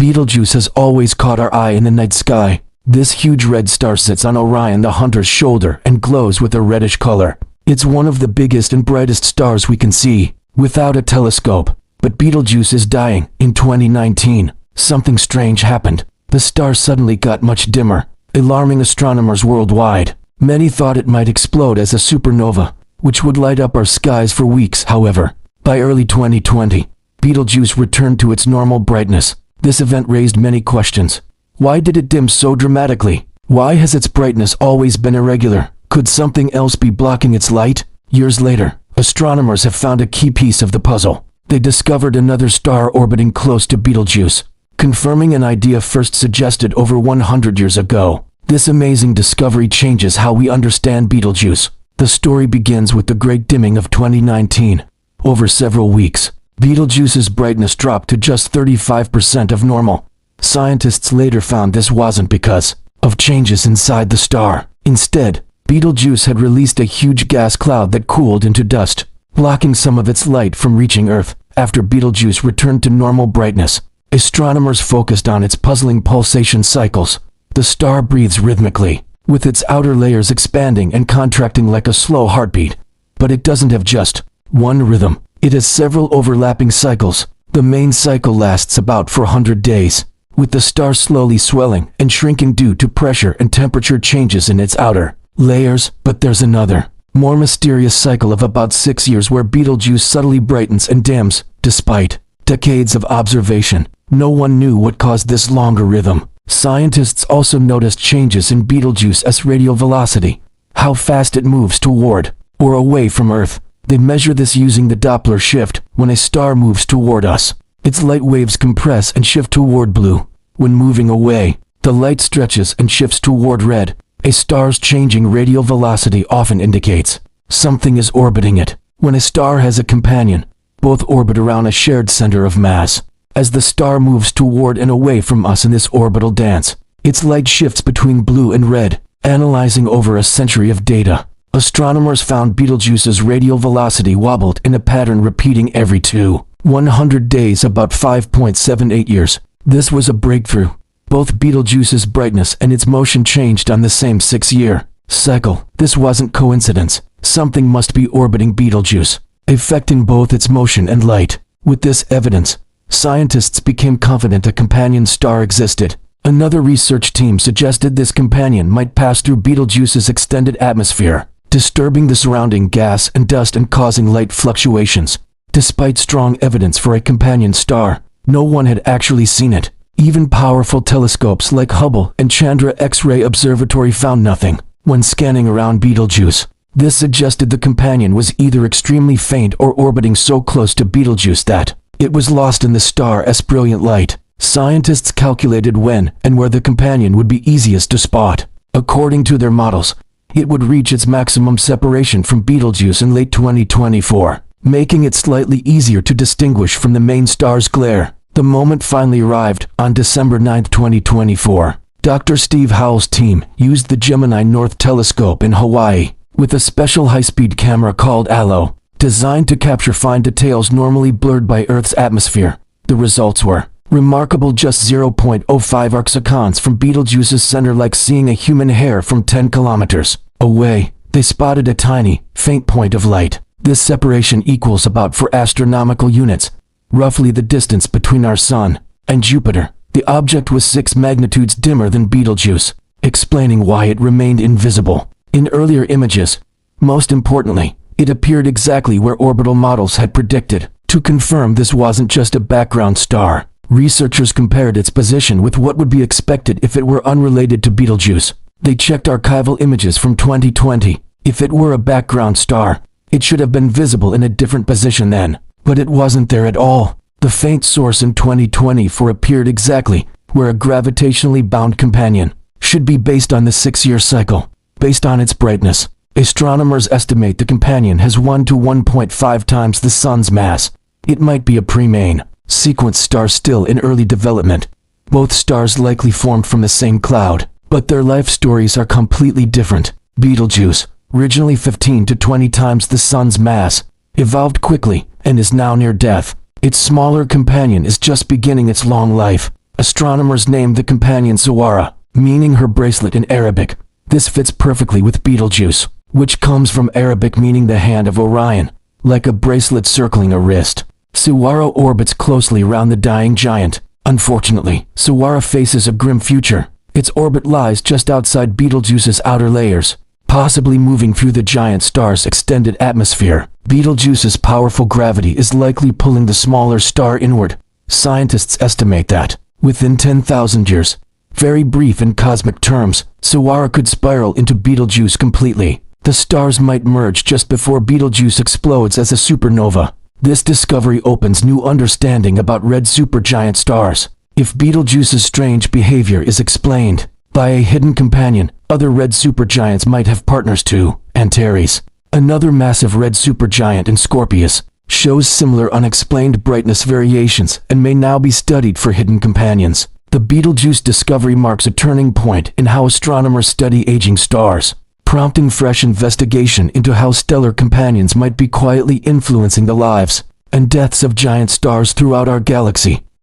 Betelgeuse has always caught our eye in the night sky. This huge red star sits on Orion the hunter's shoulder and glows with a reddish color. It's one of the biggest and brightest stars we can see, without a telescope. But Betelgeuse is dying. In 2019, something strange happened. The star suddenly got much dimmer, alarming astronomers worldwide. Many thought it might explode as a supernova, which would light up our skies for weeks. However, by early 2020, Betelgeuse returned to its normal brightness. This event raised many questions. Why did it dim so dramatically? Why has its brightness always been irregular? Could something else be blocking its light? Years later, astronomers have found a key piece of the puzzle. They discovered another star orbiting close to Betelgeuse, confirming an idea first suggested over 100 years ago. This amazing discovery changes how we understand Betelgeuse. The story begins with the great dimming of 2019. Over several weeks, Betelgeuse's brightness dropped to just 35% of normal. Scientists later found this wasn't because of changes inside the star. Instead, Betelgeuse had released a huge gas cloud that cooled into dust, blocking some of its light from reaching Earth. After Betelgeuse returned to normal brightness, astronomers focused on its puzzling pulsation cycles. The star breathes rhythmically, with its outer layers expanding and contracting like a slow heartbeat. But it doesn't have just one rhythm. It has several overlapping cycles. The main cycle lasts about 400 days, with the star slowly swelling and shrinking due to pressure and temperature changes in its outer layers. But there's another, more mysterious cycle of about 6 years where Betelgeuse subtly brightens and dims. Despite decades of observation, no one knew what caused this longer rhythm. Scientists also noticed changes in Betelgeuse's radial velocity, how fast it moves toward or away from Earth. They measure this using the Doppler shift. When a star moves toward us, its light waves compress and shift toward blue. When moving away, the light stretches and shifts toward red. A star's changing radial velocity often indicates something is orbiting it. When a star has a companion, both orbit around a shared center of mass. As the star moves toward and away from us in this orbital dance, its light shifts between blue and red. Analyzing over a century of data, astronomers found Betelgeuse's radial velocity wobbled in a pattern repeating every 100 days, about 5.78 years. This was a breakthrough. Both Betelgeuse's brightness and its motion changed on the same 6-year cycle. This wasn't coincidence. Something must be orbiting Betelgeuse, affecting both its motion and light. With this evidence, scientists became confident a companion star existed. Another research team suggested this companion might pass through Betelgeuse's extended atmosphere, disturbing the surrounding gas and dust and causing light fluctuations. Despite strong evidence for a companion star, no one had actually seen it. Even powerful telescopes like Hubble and Chandra X-ray Observatory found nothing. When scanning around Betelgeuse, this suggested the companion was either extremely faint or orbiting so close to Betelgeuse that it was lost in the star's brilliant light. Scientists calculated when and where the companion would be easiest to spot. According to their models, it would reach its maximum separation from Betelgeuse in late 2024, making it slightly easier to distinguish from the main star's glare. The moment finally arrived on December 9, 2024. Dr. Steve Howell's team used the Gemini North telescope in Hawaii with a special high-speed camera called Aloe, designed to capture fine details normally blurred by Earth's atmosphere. The results were remarkable, just 0.05 arcseconds from Betelgeuse's center, like seeing a human hair from 10 kilometers away. They spotted a tiny, faint point of light. This separation equals about 4 astronomical units, roughly the distance between our Sun and Jupiter. The object was 6 magnitudes dimmer than Betelgeuse, explaining why it remained invisible in earlier images. Most importantly, it appeared exactly where orbital models had predicted. To confirm this wasn't just a background star, researchers compared its position with what would be expected if it were unrelated to Betelgeuse. They checked archival images from 2020. If it were a background star, it should have been visible in a different position then. But it wasn't there at all. The faint source in 2024 appeared exactly where a gravitationally bound companion should be based on the 6-year cycle. Based on its brightness, astronomers estimate the companion has 1 to 1.5 times the Sun's mass. It might be a pre-main sequence star still in early development. Both stars likely formed from the same cloud, but their life stories are completely different. Betelgeuse, originally 15 to 20 times the Sun's mass, evolved quickly and is now near death. Its smaller companion is just beginning its long life. Astronomers named the companion Siwara, meaning her bracelet in Arabic. This fits perfectly with Betelgeuse, which comes from Arabic meaning the hand of Orion, like a bracelet circling a wrist. Siwara orbits closely round the dying giant. Unfortunately, Siwara faces a grim future. Its orbit lies just outside Betelgeuse's outer layers, possibly moving through the giant star's extended atmosphere. Betelgeuse's powerful gravity is likely pulling the smaller star inward. Scientists estimate that, within 10,000 years, very brief in cosmic terms, Siwara could spiral into Betelgeuse completely. The stars might merge just before Betelgeuse explodes as a supernova. This discovery opens new understanding about red supergiant stars. If Betelgeuse's strange behavior is explained by a hidden companion, other red supergiants might have partners too. Antares, another massive red supergiant in Scorpius, shows similar unexplained brightness variations and may now be studied for hidden companions. The Betelgeuse discovery marks a turning point in how astronomers study aging stars, prompting fresh investigation into how stellar companions might be quietly influencing the lives and deaths of giant stars throughout our galaxy.